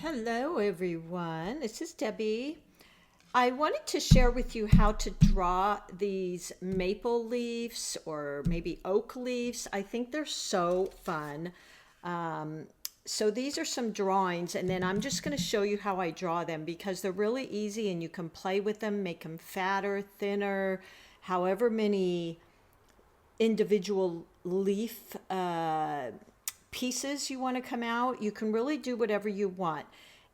Hello everyone, this is Debbie. I wanted to share with you how to draw these maple leaves or maybe oak leaves. I think they're so fun. So these are some drawings, and then I'm just going to show you how I draw them because they're really easy and you can play with them, make them fatter, thinner, however many individual leaf pieces you want to come out. You can really do whatever you want.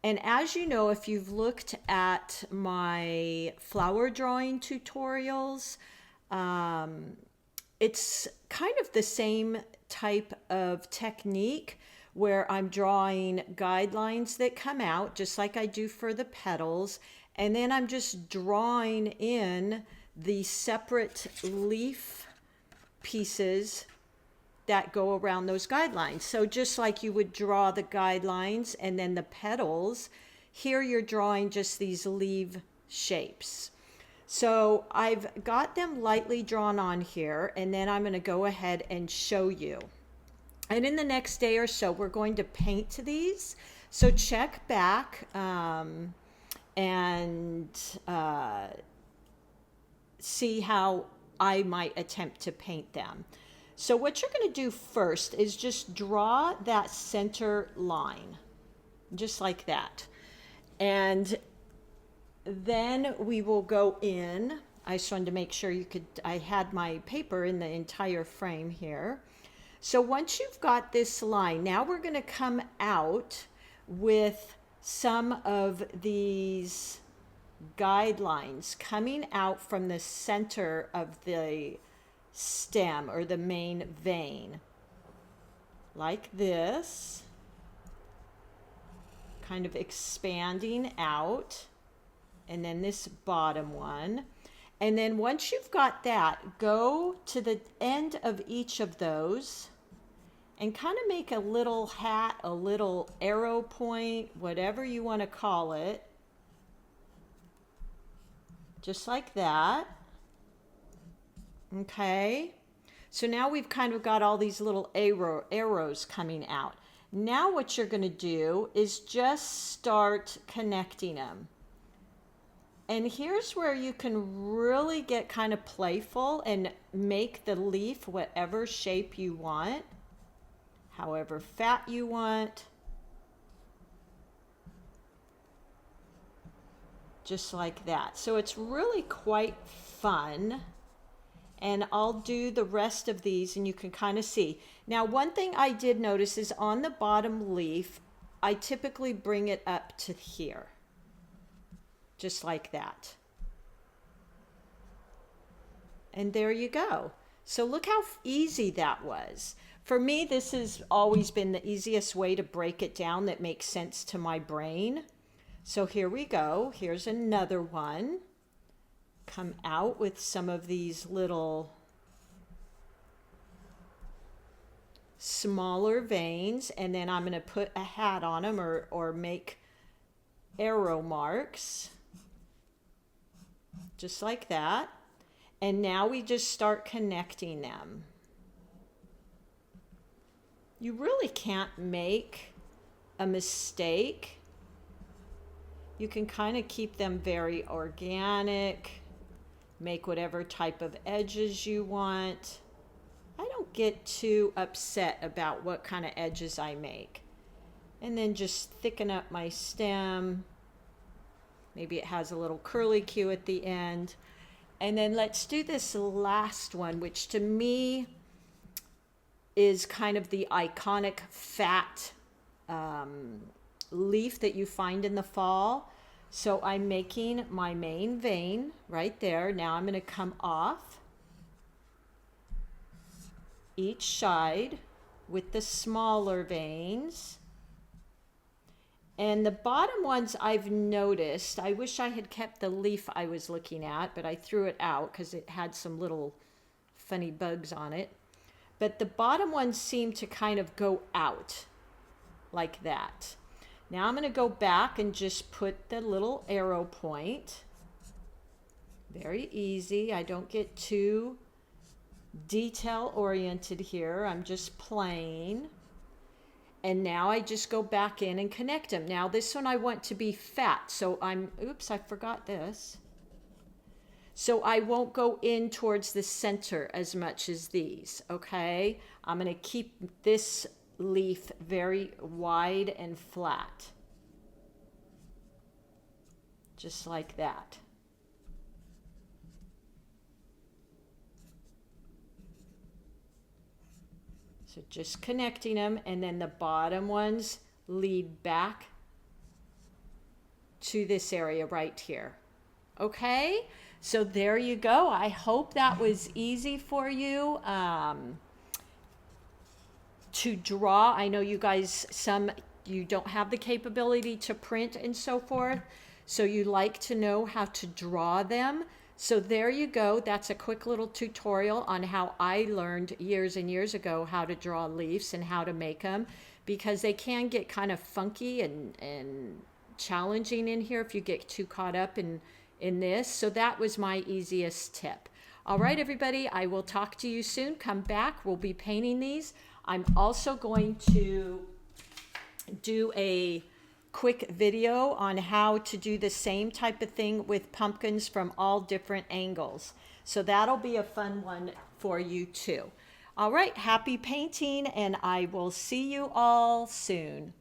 And as you know, if you've looked at my flower drawing tutorials, it's kind of the same type of technique where I'm drawing guidelines that come out just like I do for the petals. And then I'm just drawing in the separate leaf pieces that go around those guidelines. So just like you would draw the guidelines and then the petals, here you're drawing just these leaf shapes. So I've got them lightly drawn on here, and then I'm going to go ahead and show you. And in the next day or so, we're going to paint these. So check back and see how I might attempt to paint them. So what you're going to do first is just draw that center line, just like that. And then we will go in. I just wanted to make sure I had my paper in the entire frame here. So once you've got this line, now we're going to come out with some of these guidelines coming out from the center of the stem or the main vein, like this, kind of expanding out, and then this bottom one. And then once you've got that, go to the end of each of those and kind of make a little hat, a little arrow point, whatever you want to call it, just like that. Okay, so now we've kind of got all these little arrows coming out. Now what you're going to do is just start connecting them. And here's where you can really get kind of playful and make the leaf whatever shape you want, however fat you want. Just like that. So it's really quite fun. And I'll do the rest of these and you can kind of see. Now, one thing I did notice is on the bottom leaf, I typically bring it up to here. Just like that. And there you go. So look how easy that was. For me, this has always been the easiest way to break it down that makes sense to my brain. So here we go. Here's another one. Come out with some of these little smaller veins, and then I'm going to put a hat on them or make arrow marks just like that. And now we just start connecting them. You really can't make a mistake. You can kind of keep them very organic. Make whatever type of edges you want. I don't get too upset about what kind of edges I make. And then just thicken up my stem. Maybe it has a little curlicue at the end. And then let's do this last one, which to me is kind of the iconic fat leaf that you find in the fall. So I'm making my main vein right there. Now I'm going to come off each side with the smaller veins. And the bottom ones I've noticed, I wish I had kept the leaf I was looking at, but I threw it out because it had some little funny bugs on it. But the bottom ones seem to kind of go out like that. Now I'm going to go back and just put the little arrow point. Very easy. I don't get too detail oriented here. I'm just playing. And now I just go back in and connect them. Now this one I want to be fat, so oops, I forgot this. So I won't go in towards the center as much as these, okay? I'm gonna keep this leaf very wide and flat. Just like that. So just connecting them, and then the bottom ones lead back to this area right here. Okay, so there you go. I hope that was easy for you to draw. I know you guys, you don't have the capability to print and so forth, so you like to know how to draw them. So there you go. That's a quick little tutorial on how I learned years and years ago how to draw leaves and how to make them, because they can get kind of funky and challenging in here if you get too caught up in this. So that was my easiest tip. All right, everybody, I will talk to you soon. Come back. We'll be painting these. I'm also going to do a quick video on how to do the same type of thing with pumpkins from all different angles. So that'll be a fun one for you too. All right, happy painting, and I will see you all soon.